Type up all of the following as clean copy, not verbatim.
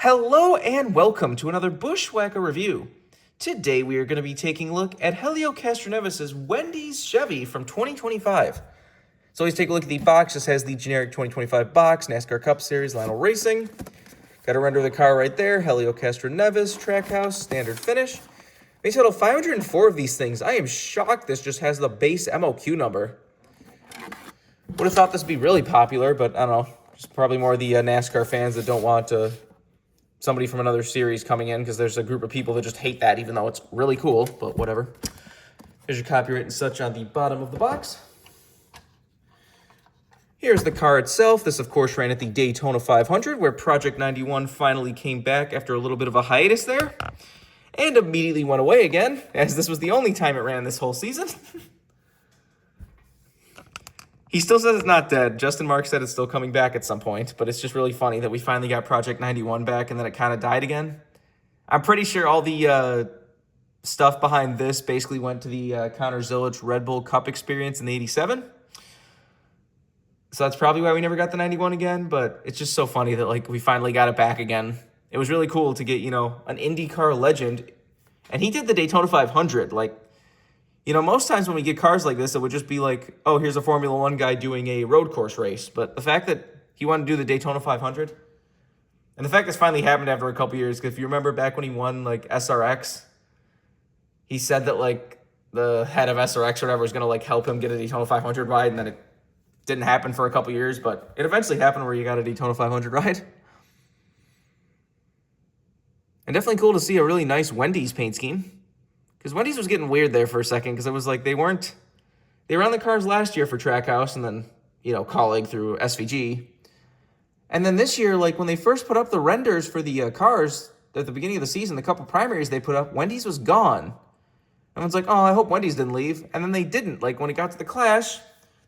Hello and welcome to another Bushwhacker review. Today we are going to be taking a look at Helio Castroneves' Wendy's Chevy from 2025. So let's take a look at the box. This has the generic 2025 box, NASCAR Cup Series, Lionel Racing. Got to render the car right there, Helio Castroneves, Trackhouse, standard finish. Base total 504 of these things. I am shocked this just has the base MOQ number. Would have thought this would be really popular, but I don't know. Just probably more the NASCAR fans that don't want somebody from another series coming in, because there's a group of people that just hate that, even though it's really cool, but whatever. Here's your copyright and such on the bottom of the box. Here's the car itself. This, of course, ran at the Daytona 500, where Project 91 finally came back after a little bit of a hiatus there, and immediately went away again, as this was the only time it ran this whole season. He still says it's not dead. Justin Mark said it's still coming back at some point, but it's just really funny that we finally got Project 91 back and then it kind of died again. I'm pretty sure all the stuff behind this basically went to the Connor Zilic Red Bull Cup experience in the 87. So that's probably why we never got the 91 again, but it's just so funny that we finally got it back again. It was really cool to get, an IndyCar legend, and he did the Daytona 500. Most times when we get cars like this, it would just be like, oh, here's a Formula One guy doing a road course race. But the fact that he wanted to do the Daytona 500, and the fact this finally happened after a couple years, because if you remember back when he won SRX, he said that the head of SRX or whatever was going to help him get a Daytona 500 ride, and then it didn't happen for a couple years, but it eventually happened where you got a Daytona 500 ride. And definitely cool to see a really nice Wendy's paint scheme. Because Wendy's was getting weird there for a second, because it was they were on the cars last year for Trackhouse, and then, colleague through SVG. And then this year, when they first put up the renders for the cars at the beginning of the season, the couple primaries they put up, Wendy's was gone. Everyone's like, oh, I hope Wendy's didn't leave. And then they didn't. When it got to the Clash,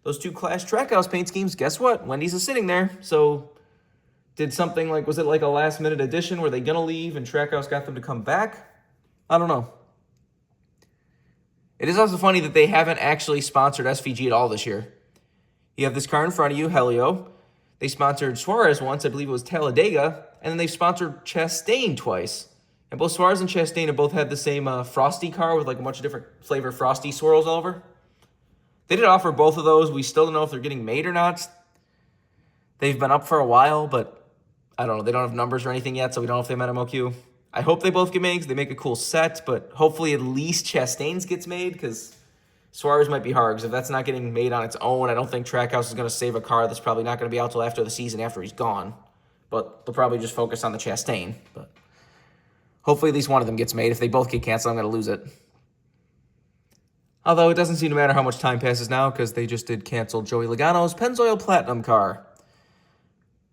those two Clash Trackhouse paint schemes, guess what? Wendy's is sitting there. So did something was it a last minute addition? Were they going to leave and Trackhouse got them to come back? I don't know. It is also funny that they haven't actually sponsored SVG at all this year. You have this car in front of you, Helio. They sponsored Suarez once, I believe it was Talladega, and then they've sponsored Chastain twice. And both Suarez and Chastain have both had the same Frosty car with a bunch of different flavor Frosty swirls all over. They did offer both of those. We still don't know if they're getting made or not. They've been up for a while, but I don't know. They don't have numbers or anything yet, so we don't know if they met MOQ. I hope they both get made because they make a cool set, but hopefully at least Chastain's gets made, because Suarez might be hard, because if that's not getting made on its own, I don't think Trackhouse is going to save a car that's probably not going to be out till after the season after he's gone. But they'll probably just focus on the Chastain. But hopefully at least one of them gets made. If they both get canceled, I'm going to lose it. Although it doesn't seem to matter how much time passes now, because they just did cancel Joey Logano's Pennzoil Platinum car.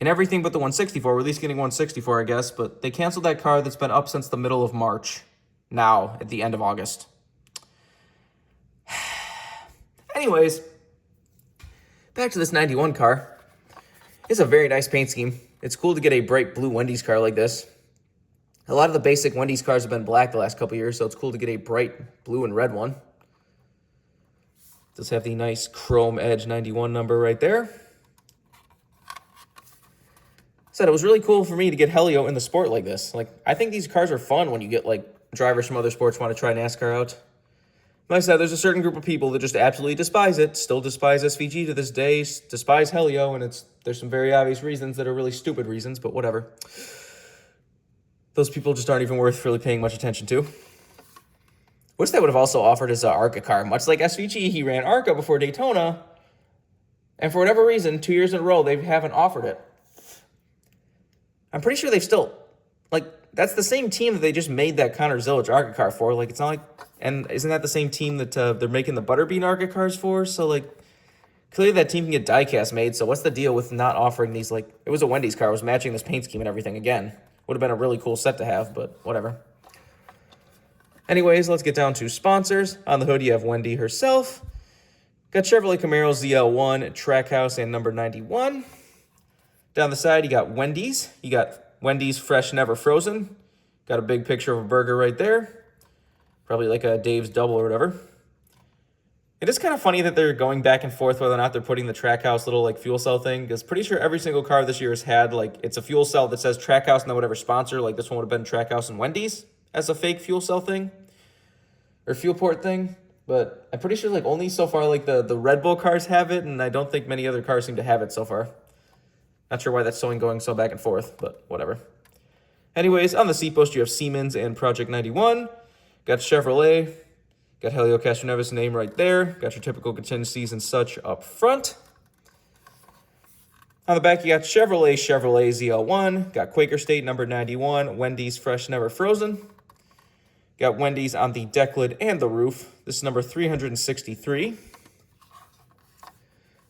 And everything but the 164. We're at least getting 164, I guess. But they canceled that car that's been up since the middle of March. Now, at the end of August. Anyways, back to this 91 car. It's a very nice paint scheme. It's cool to get a bright blue Wendy's car like this. A lot of the basic Wendy's cars have been black the last couple years, so it's cool to get a bright blue and red one. It does have the nice chrome edge 91 number right there. Said it was really cool for me to get Helio in the sport like this. I think these cars are fun when you get drivers from other sports want to try NASCAR out. Like I said, there's a certain group of people that just absolutely despise it, still despise SVG to this day, despise Helio, and there's some very obvious reasons that are really stupid reasons, but whatever. Those people just aren't even worth really paying much attention to. Wish they would have also offered his ARCA car. Much like SVG, he ran ARCA before Daytona, and for whatever reason, 2 years in a row, they haven't offered it. I'm pretty sure they've still, that's the same team that they just made that Connor Zilic ARCA car for. It's not and isn't that the same team that they're making the Butterbean ARCA cars for? So, clearly that team can get diecast made. So what's the deal with not offering these, it was a Wendy's car. It was matching this paint scheme and everything again. Would have been a really cool set to have, but whatever. Anyways, let's get down to sponsors. On the hood, you have Wendy herself. Got Chevrolet Camaro's ZL1, Trackhouse, and number 91. Down the side, you got Wendy's. You got Wendy's Fresh Never Frozen. Got a big picture of a burger right there. Probably a Dave's Double or whatever. It is kind of funny that they're going back and forth whether or not they're putting the Trackhouse little like fuel cell thing, because pretty sure every single car this year has had like it's a fuel cell that says Trackhouse and then whatever sponsor, like this one would have been Trackhouse and Wendy's as a fake fuel cell thing or fuel port thing. But I'm pretty sure like only so far like the Red Bull cars have it, and I don't think many other cars seem to have it so far. Not sure why that's going so back and forth, but whatever. Anyways, on the seat post you have Siemens and Project 91. Got Chevrolet. Got Helio Castroneves name right there. Got your typical contingencies and such up front. On the back, you got Chevrolet ZL1. Got Quaker State number 91. Wendy's Fresh Never Frozen. Got Wendy's on the deck lid and the roof. This is number 363.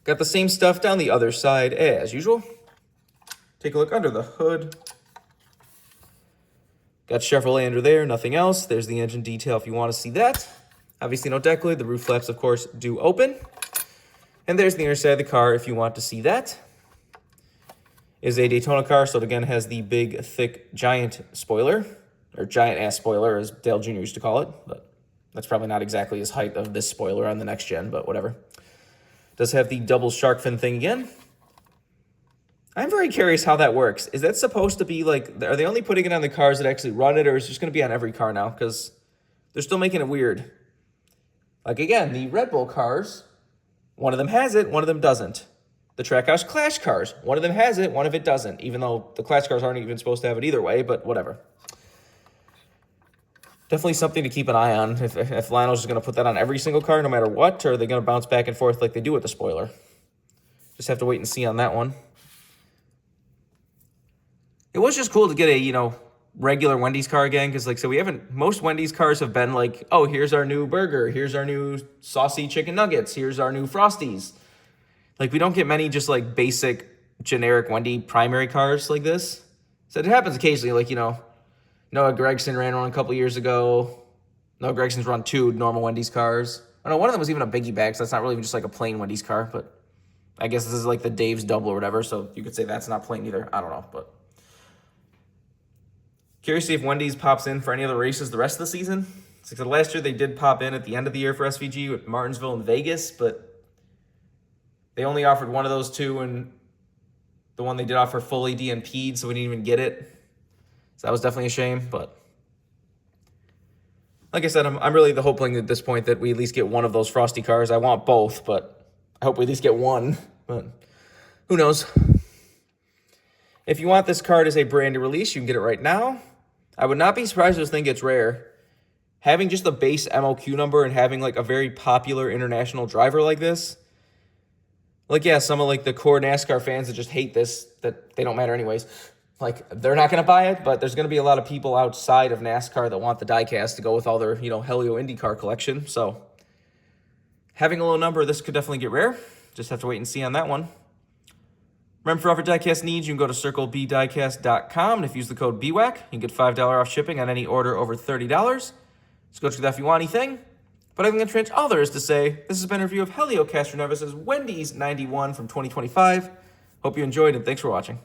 Got the same stuff down the other side as usual. Take a look under the hood. Got Chevrolet under there, nothing else. There's the engine detail if you want to see that. Obviously no deck lid. The roof flaps, of course, do open. And there's the inner side of the car if you want to see that. It is a Daytona car, so it again has the big, thick, giant spoiler. Or giant-ass spoiler, as Dale Jr. used to call it. But that's probably not exactly his height of this spoiler on the next gen, but whatever. Does have the double shark fin thing again. I'm very curious how that works. Is that supposed to be like, are they only putting it on the cars that actually run it, or is it just going to be on every car now? Because they're still making it weird. Like, again, the Red Bull cars, one of them has it, one of them doesn't. The Trackhouse Clash cars, one of them has it, one of it doesn't, even though the Clash cars aren't even supposed to have it either way, but whatever. Definitely something to keep an eye on. If Lionel's just going to put that on every single car no matter what, or are they going to bounce back and forth like they do with the spoiler? Just have to wait and see on that one. It was just cool to get a, regular Wendy's car again, because so we haven't, most Wendy's cars have been like, oh, here's our new burger, here's our new saucy chicken nuggets, here's our new Frosties. Like, we don't get many just basic generic Wendy primary cars like this. So it happens occasionally, Noah Gregson ran one a couple years ago. Noah Gregson's run 2 normal Wendy's cars. I know one of them was even a biggie bag, so that's not really even just a plain Wendy's car, but I guess this is the Dave's double or whatever, so you could say that's not plain either. I don't know, but curious to see if Wendy's pops in for any other races the rest of the season. So last year they did pop in at the end of the year for SVG with Martinsville and Vegas, but they only offered one of those two, and the one they did offer fully DNP'd, so we didn't even get it. So that was definitely a shame, but like I said, I'm really hoping at this point that we at least get one of those Frosty cars. I want both, but I hope we at least get one, but who knows. If you want this card as a brand new release, you can get it right now. I would not be surprised if this thing gets rare. Having just the base MOQ number and having a very popular international driver like this, some of the core NASCAR fans that just hate this, that they don't matter anyways, they're not going to buy it, but there's going to be a lot of people outside of NASCAR that want the diecast to go with all their, Helio IndyCar collection. So having a low number, this could definitely get rare. Just have to wait and see on that one. Remember, for all your diecast needs, you can go to circlebdiecast.com, and if you use the code BWhack, you can get $5 off shipping on any order over $30. Just go check that if you want anything. But I think that's pretty much all there is to say. This has been a review of Helio Castroneves' Wendy's 91 from 2025. Hope you enjoyed, and thanks for watching.